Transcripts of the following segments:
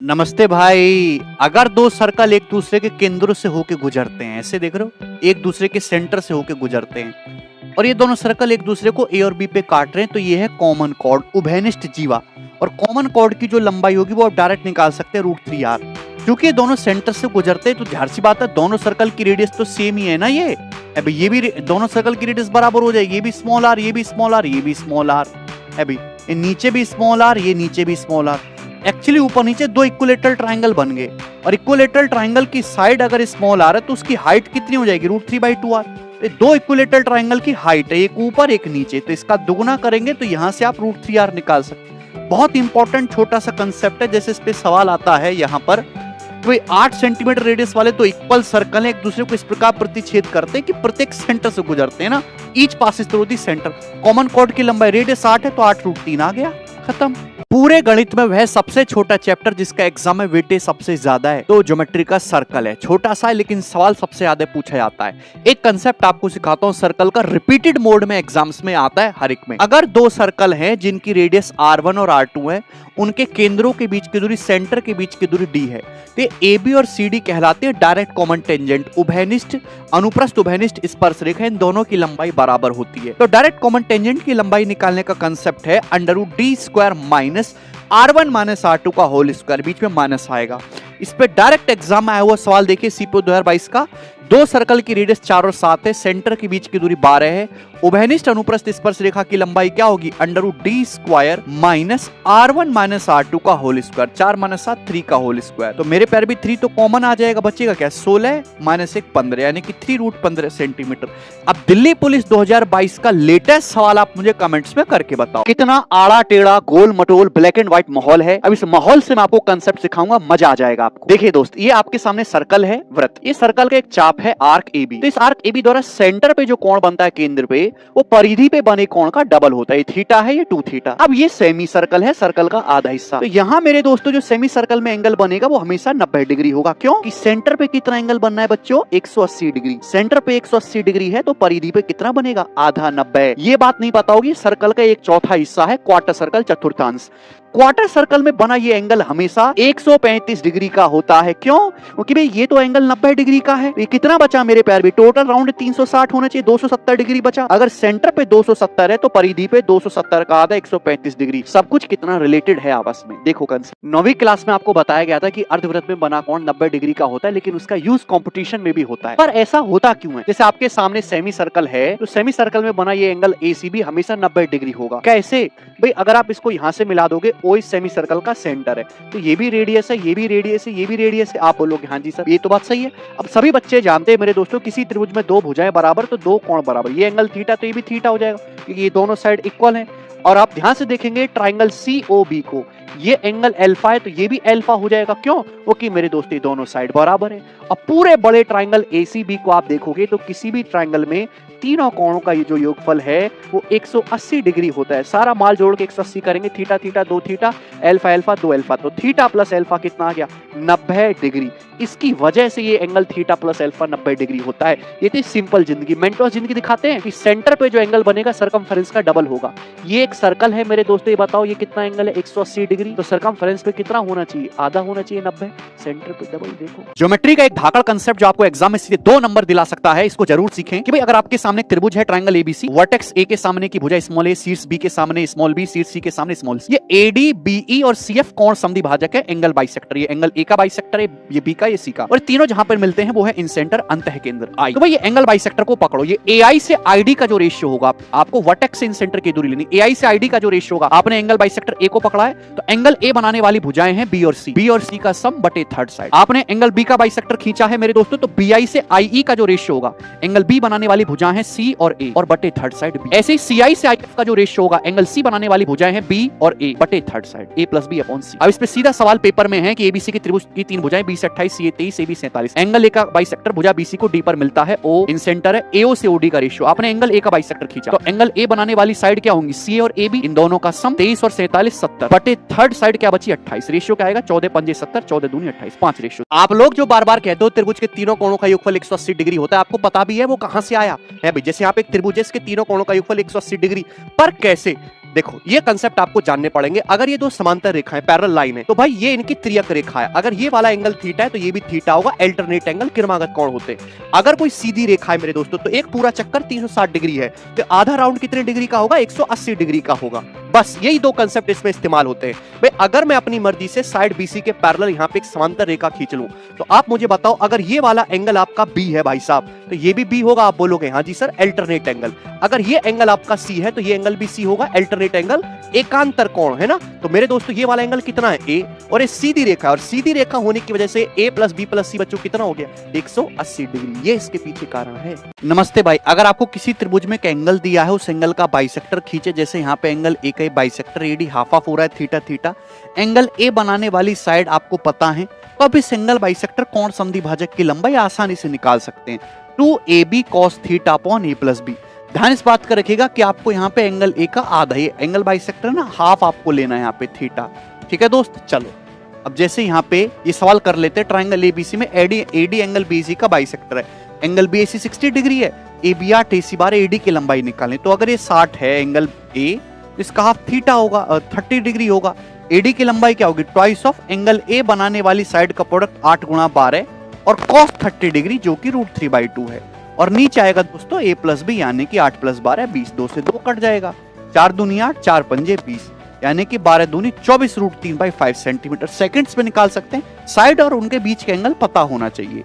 नमस्ते भाई। अगर दो सर्कल एक दूसरे के केंद्रों से होके गुजरते हैं, ऐसे देख रहे हो, एक दूसरे के सेंटर से होके गुजरते हैं और ये दोनों सर्कल एक दूसरे को ए और बी पे काट रहे हैं, तो ये है कॉमन कॉर्ड, उभयनिष्ठ जीवा। और कॉमन कॉर्ड की जो लंबाई होगी वो आप डायरेक्ट निकाल सकते हैं √3r। क्योंकि ये दोनों सेंटर से गुजरते हैं तो जाहिर सी बात है दोनों सर्कल की रेडियस तो सेम ही है ना। ये अभी ये भी दोनों सर्कल की रेडियस बराबर हो जाएगी, ये भी स्मॉल आर, ये भी स्मॉल आर, ये भी स्मॉल आर। अभी ये नीचे भी स्मॉल आर, ये नीचे भी स्मॉल आर। एक्चुअली ऊपर नीचे दो इक्विलेटरल ट्रायंगल बन गए और इक्विलेटरल ट्रायंगल की साइड अगर स्मॉल आर है तो उसकी हाइट कितनी हो जाएगी? √3/2r। दो इक्विलेटरल ट्रायंगल की हाइट है, एक ऊपर एक नीचे, तो इसका दुगुना करेंगे तो यहां से आप √3r निकाल सकते हैं। बहुत इंपॉर्टेंट छोटा सा कंसेप्ट है, जैसे इस पे सवाल आता है यहाँ पर, तो 8 सेंटीमीटर रेडियस वाले तो इक्वल सर्कल है, एक दूसरे को इस प्रकार प्रतिच्छेद करते हैं कि प्रत्येक सेंटर से गुजरते हैं ना, each passes through the centre. Common chord की लंबाई रेडियस 8 है तो 8√3 आ गया, खत्म। पूरे गणित में वह सबसे छोटा चैप्टर जिसका एग्जाम में वेटेज सबसे ज्यादा है तो ज्योमेट्री का सर्कल है। छोटा सा है लेकिन सवाल सबसे ज्यादा पूछा जाता है। एक कंसेप्ट आपको सिखाता हूँ सर्कल का, रिपीटेड मोड में एग्जाम्स में आता है हर एक में। अगर दो सर्कल हैं जिनकी रेडियस r1 और r2 है, उनके केंद्रों के बीच की दूरी, सेंटर के बीच की दूरी d है, तो ए बी और सी डी कहलाते हैं डायरेक्ट कॉमन टेंजेंट। उभयनिष्ठ अनुप्रस्थ उभयनिष्ठ स्पर्श रेखा, इन दोनों की लंबाई बराबर होती है। तो डायरेक्ट कॉमन टेंजेंट की लंबाई निकालने का कंसेप्ट है √d² -r1 - r2 का होल स्क्वायर, बीच में माइनस आएगा। इस पे डायरेक्ट एग्जाम में आया हुआ सवाल देखिए सीपीओ 2022 का। दो सर्कल की रेडियस 4 और 7 है, सेंटर के बीच की दूरी 12 है। उभयनिष्ठ अनुप्रस्थ स्पर्श रेखा की लंबाई क्या होगी? √d² -r1 - r2 का होल स्क्वायर, 4 - 7 3 का होल स्क्वायर। तो मेरे पैर भी 3 तो कॉमन आ जाएगा, बचेगा क्या? 16 - 1 15, यानी कि 3√15 सेंटीमीटर। अब दिल्ली पुलिस 2022 का लेटेस्ट सवाल आप मुझे कमेंट्स में करके बताओ, कितना आड़ा टेढ़ा गोल मटोल ब्लैक एंड व्हाइट माहौल है। अब इस माहौल से मैं आपको कंसेप्ट सिखाऊंगा, मजा आ जाएगा आपको। देखिए दोस्त, ये आपके सामने सर्कल है, वृत्त। ये सर्कल का एक चाप है आर्क AB। तो इस आर्क AB द्वारा सेंटर पे जो कोण बनता है केंद्र पे, वो परिधि पे बने कोण का डबल होता है। ये थीटा है, ये 2 थीटा। अब ये सेमी सर्कल है, सर्कल का आधा हिस्सा। तो यहाँ मेरे दोस्तों जो सेमी सर्कल में एंगल बनेगा वो हमेशा 90 डिग्री होगा। क्यों? कि सेंटर पे कितना एंगल बनना है बच्चों? 180 डिग्री। सेंटर पे 180 डिग्री है तो परिधि पे कितना बनेगा? आधा 90। ये बात नहीं पता होगी, सर्कल का एक चौथा हिस्सा है क्वार्टर सर्कल, चतुर्थांश। क्वार्टर सर्कल में बना ये एंगल हमेशा 135 डिग्री का होता है। क्यों? क्योंकि भाई ये तो एंगल 90 डिग्री का है। ये कितना बचा मेरे पैर भी? टोटल राउंड 360 होना चाहिए, 270 डिग्री बचा। अगर सेंटर पे 270 है तो परिधि पे 270 का आधा 135 डिग्री। सब कुछ कितना रिलेटेड है आपस में, देखो कंसेप्ट। 9वीं क्लास में आपको बताया गया था कि अर्धवृत्त में बना कोण 90 डिग्री का होता है, लेकिन उसका यूज कॉम्पिटिशन में भी होता है। पर ऐसा होता क्यों है? जैसे आपके सामने सेमी सर्कल है, तो सेमी सर्कल में बना ये एंगल ACB हमेशा 90 डिग्री होगा। कैसे भाई? अगर आप इसको यहाँ से मिला दोगे, O इस सेमी सर्कल का सेंटर है, तो ये भी रेडियस है, ये भी रेडियस है, ये भी रेडियस है। आप बोलोगे हाँ जी सर, ये तो बात सही है। अब सभी बच्चे जानते हैं मेरे दोस्तों, किसी त्रिभुज में दो भुजाएं बराबर तो दो कोण बराबर। ये एंगल थीटा तो ये भी थीटा हो जाएगा, क्योंकि ये दोनों साइड इक्वल है। और आप ध्यान से देखेंगे ट्राइंगल COB को, ये एंगल अल्फा है तो ये भी अल्फा हो जाएगा। क्यों? क्योंकि मेरे दोस्त ये दोनों साइड बराबर है। अब पूरे बड़े ट्राइंगल ACB को आप देखोगे तो किसी भी ट्राइंगल में तीनों कोणों का ये जो योगफल है वो 180 डिग्री होता है। सारा माल जोड़ के 180 करेंगे, theta theta 2 theta, alpha alpha 2 alpha, तो थीटा प्लस अल्फा कितना आ गया? 90 डिग्री। इसकी वजह से ये angle theta plus alpha 90 degree होता है। ये थी सिंपल जिंदगी। मेंटोस जिंदगी दिखाते हैं कि सेंटर पे जो एंगल बनेगा सर्कमफेरेंस का डबल होगा। ये एक सर्कल है मेरे दोस्तों, ये बताओ ये कितना एंगल है? 180 डिग्री। तो सर्कमफेरेंस पे कितना होना चाहिए? आधा होना चाहिए, 90। सेंटर पे डबल। देखो ज्योमेट्री का एक धाकड़ कंसेप्ट जो आपको एग्जाम में सीधे 2 नंबर दिला सकता है, इसको जरूर सीखें। कि भाई अगर आपके सामने त्रिभुज है ट्रायंगल ABC, वर्टेक्स A के सामने की भुजा स्मॉल a, शीर्ष B के सामने स्मॉल b, शीर्ष C के सामने स्मॉल c। ये AD BE और CF कोण समद्वि भाजक है, एंगल बाइसेक्टर। ये एंगल A का बाइसेक्टर है, ये B का, ये C का, और तीनों जहां पर मिलते हैं वो है इन सेंटर अंतः केंद्र I। तो भाई ये एंगल बाइसेक्टर को पकड़ो। ये AI से ID का जो रेशियो होगा, आपको वर्टेक्स से इन सेंटर की दूरी लेनी। AI से ID का जो रेशियो होगा, आपने एंगल बाइसेक्टर A को पकड़ा है तो एंगल A बनाने वाली भुजाएं हैं B और C। B और C का सम बटे थर्ड साइड। आपने एंगल B का बाइसेक्टर खींचा है मेरे दोस्तों, तो BI से IE का जो रेशियो होगा, एंगल B बनाने वाली भुजाएं हैं C और A और बटे थर्ड साइड B। ऐसे ही CI से IF का जो रेशियो होगा, एंगल C बनाने वाली भुजाएं हैं B और A बटे third side, A plus B upon C। अब इस पे सीधा सवाल पेपर में है कि ABC की त्रिभुज की 3 भुजाएं, B से 28, C 23, AB 47। एंगल A का बाइसेक्टर भुजा BC को D पर मिलता है, O इन सेंटर है, AO से OD का रेशियो। आपने एंगल A का बाइसेक्टर खींचा तो एंगल A बनाने वाली साइड क्या होंगी? C और AB, इन दोनों का सम 23 और 47 70 बटे थर्ड साइड क्या बची? 28। रेशियो क्या आएगा? 14 पंजे 70, 14 दूनी 28, 5 रेशियो। आप लोग जो बार बार कहते हो त्रिभुज के तीनों कोणों का योगफल 180 डिग्री होता है, आपको पता भी है वो कहां से आया है भाई? जैसे आप एक त्रिभुज है, इसके तीनों कोणों का योगफल 180 डिग्री, पर कैसे? देखो ये कंसेप्ट आपको जानने पड़ेंगे। अगर ये दो समांतर रेखाएं पैरेलल लाइन है तो भाई ये इनकी त्रियक रेखा है। अगर ये वाला एंगल थीटा है तो ये भी थीटा होगा। अल्टरनेट एंगल क्रमागत कोण होते हैं। अगर कोई सीधी रेखा है मेरे दोस्तों तो एक पूरा चक्कर 360 डिग्री है तो आधा राउंड कितने डिग्री का होगा? 180 डिग्री का होगा। बस यही दो कंसेप्ट इसमें इस्तेमाल होते हैं। भाई अगर मैं अपनी मर्जी से साइड बीसी के पैरेलल यहाँ पे एक समांतर रेखा खींच लूं तो आप मुझे बताओ, अगर ये वाला एंगल आपका बी है भाई साहब तो ये भी बी होगा। आप बोलोगे हाँ जी सर अल्टरनेट एंगल। अगर ये एंगल आपका सी है तो ये एंगल भी सी होगा। अल्टरनेट एंगल एकांतर कोण है ना। तो मेरे दोस्तों ये वाला एंगल कितना है? ए। और ये सीधी रेखा है और सीधी रेखा होने की वजह से ए प्लस बी प्लस सी बच्चों कितना हो गया? 180 डिग्री। ये इसके पीछे कारण है। नमस्ते भाई, अगर आपको किसी त्रिभुज में एक एंगल दिया है उस एंगल का बाइसेक्टर खींचे। जैसे यहाँ पे एंगल ए का बाइसेक्टर एडी हाफ ऑफ हो रहा है थीटा थीटा। एंगल ए बनाने वाली साइड आपको पता है तो अब इस एंगल बाइसेक्टर कोण संधि भाजक की लंबाई आसानी से निकाल सकते हैं। 2ab cos theta upon a plus B. ध्यान इस बात का रखिएगा कि आपको यहाँ पे एंगल ए का आधा, ये एंगल बाइसेक्टर ना हाफ आपको लेना है यहाँ पे थीटा। ठीक है दोस्त, चलो अब जैसे यहाँ पे ये सवाल कर लेते हैं ट्राइंगल एबीसी में एडी एंगल बीसी का बाइसेक्टर है। एंगल बीएसी 60 डिग्री है, एबी 8 एसी 12 एडी की लंबाई निकालें तो अगर ये 60 है एंगल ए इसका हाफ थीटा होगा 30 डिग्री होगा। एडी की लंबाई क्या होगी? ट्वाइस ऑफ एंगल ए बनाने वाली साइड का प्रोडक्ट 8 गुणा 12 और cos 30 डिग्री जो कि √3/2 है। और नीचे आएगा दोस्तों a प्लस बी यानी कि 8 प्लस 12 20, 2 से 2 कट जाएगा। 4 दूनी 8, 4 पंजे 20 यानी कि 12 दूनी 24 √3/5 सेंटीमीटर सेकंड्स में निकाल सकते हैं। साइड और उनके बीच के एंगल पता होना चाहिए।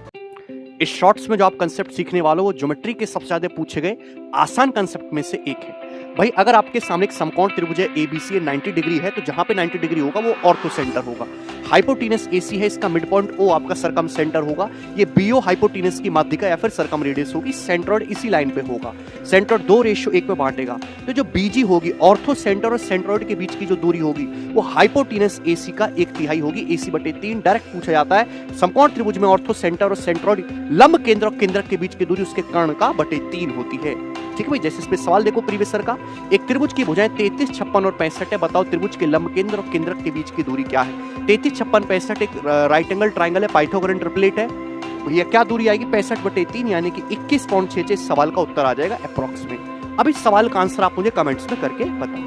इस शॉर्ट्स में जो आप कंसेप्ट सीखने वाले हो वो ज्योमेट्री के सबसे ज्यादा पूछे गए आसान कंसेप्ट में से एक है। भाई अगर आपके सामने एक समकोण त्रिभुज है एबीसी 90 डिग्री है तो जहां पे 90 डिग्री होगा वो ऑर्थो सेंटर होगा। हाइपोटेनस एसी है, इसका मिड पॉइंट ओ आपका सरकम सेंटर होगा। ये बीओ हाइपोटेनस की माध्यिका या फिर सरकम रेडियस होगी। सेंट्रोइड इसी लाइन पे होगा। सेंट्रोइड 2:1 में बांटेगा तो जो बीजी होगी ऑर्थो सेंटर और सेंट्रोइड के बीच की जो दूरी होगी वो हाइपोटेनस एसी का 1/3 होगी। AC/3 डायरेक्ट पूछा जाता है। समकोण त्रिभुज में ऑर्थो सेंटर और सेंट्रोइड लंब केंद्र और केंद्रक के बीच की दूरी उसके कर्ण का 3 होती है। ठीक है भाई, जैसे इसमें सवाल देखो प्रीवियस सर का, एक त्रिभुज की भुजाएं 33, 56 और 65 है। बताओ त्रिभुज के लंब केंद्र और केंद्रक के बीच की दूरी क्या है? 33, 56, 65 एक राइट एंगल ट्राइंगल है, पाइथागोरन ट्रिपलेट है। भैया क्या दूरी आएगी? 65/3 यानी कि 21.66। सवाल का उत्तर आ जाएगा अप्रॉक्स में। अब इस सवाल का आंसर आप मुझे कमेंट्स में करके बताओ।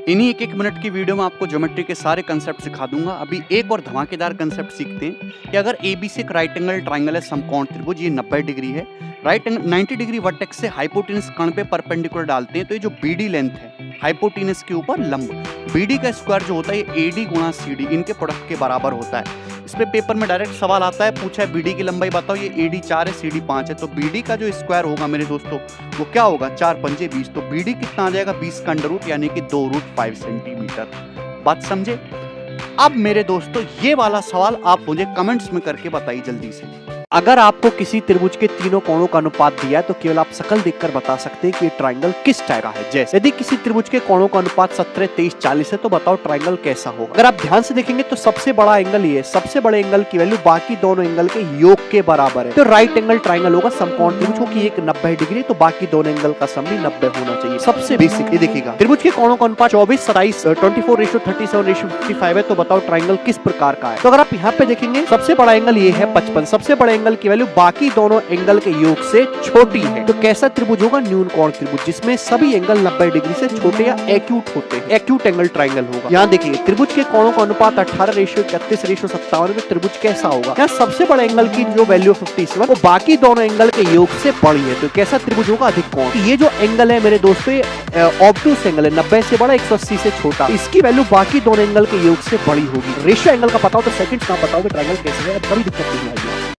इन्हीं एक मिनट की वीडियो में आपको ज्योमेट्री के सारे कंसेप्ट सिखा दूंगा। अभी एक और धमाकेदार कंसेप्ट सीखते हैं कि अगर एबीसी एक राइट एंगल ट्राइंगल है समकोण त्रिभुज, ये 90 डिग्री है, राइट एंगल 90 डिग्री वर्टेक्स से हाइपोटेनस कर्ण पे परपेंडिकुलर डालते हैं तो ये जो बीडी लेंथ है हाइपोटेनस के ऊपर लंब, बीडी का स्क्वायर जो होता है ये एडी गुणा सीडी इनके प्रोडक्ट के बराबर होता है। इसमें पेपर में डायरेक्ट सवाल आता है, पूछा है बीडी की लंबाई बताओ, ये एडी 4 है सीडी 5 है तो बीडी का जो स्क्वायर होगा मेरे दोस्तों वो क्या होगा? 4 पंजे 20। तो बीडी कितना आ जाएगा? 20 का अंडर रूट यानी कि 2 √5 सेंटीमीटर। बात समझे? अब मेरे दोस्तों ये वाला सवाल आप मुझे कमेंट्स में करके बताइए जल्दी से। अगर आपको किसी त्रिभुज के तीनों कोणों का अनुपात दिया है तो केवल आप शकल देखकर बता सकते हैं कि ये ट्राइंगल किस टाइप का है। जैसे यदि किसी त्रिभुज के कोणों का अनुपात 17, 23, 40 है तो बताओ ट्राइंगल कैसा होगा। अगर आप ध्यान से देखेंगे तो सबसे बड़ा एंगल ये है। सबसे बड़े एंगल की वैल्यू बाकी दोनों एंगल के योग के बराबर है तो राइट एंगल ट्राइंगल होगा समकोण त्रिभुज को कि एक 90 डिग्री तो बाकी दोनों एंगल का सम भी 90 होना चाहिए। सबसे बेसिक ये देखिएगा, त्रिभुज के कोणों का अनुपात 24, 27, 24:37:55 है तो बताओ ट्राइंगल किस प्रकार का है। तो अगर आप यहाँ पे देखेंगे सबसे बड़ा एंगल ये है 55। सबसे बड़े एंगल की वैल्यू बाकी दोनों एंगल के योग से छोटी है तो कैसा त्रिभुज होगा? न्यून कोण त्रिभुज जिसमें सभी एंगल 90 डिग्री से छोटे या एक्यूट होते हैं। एक्यूट एंगल ट्राइंगल होगा। यहाँ देखिए त्रिभुज के कोणों का अनुपात 18:31:57 में त्रिभुज कैसा होगा? यहाँ सबसे बड़े एंगल की जो वैल्यू 57 वो बाकी दोनों एंगल के योग से बड़ी है तो कैसा त्रिभुज होगा? अधिक कोण। ये जो एंगल है मेरे दोस्तों ऑब्टूस एंगल है, 90 से बड़ा 180 से छोटा, इसकी वैल्यू बाकी दोनों एंगल के योग से बड़ी होगी। रेशियो एंगल का पता हो तो सेकंड्स ना पता हो ट्राइंगल कैसे है, बड़ी दिक्कत नहीं आएगी।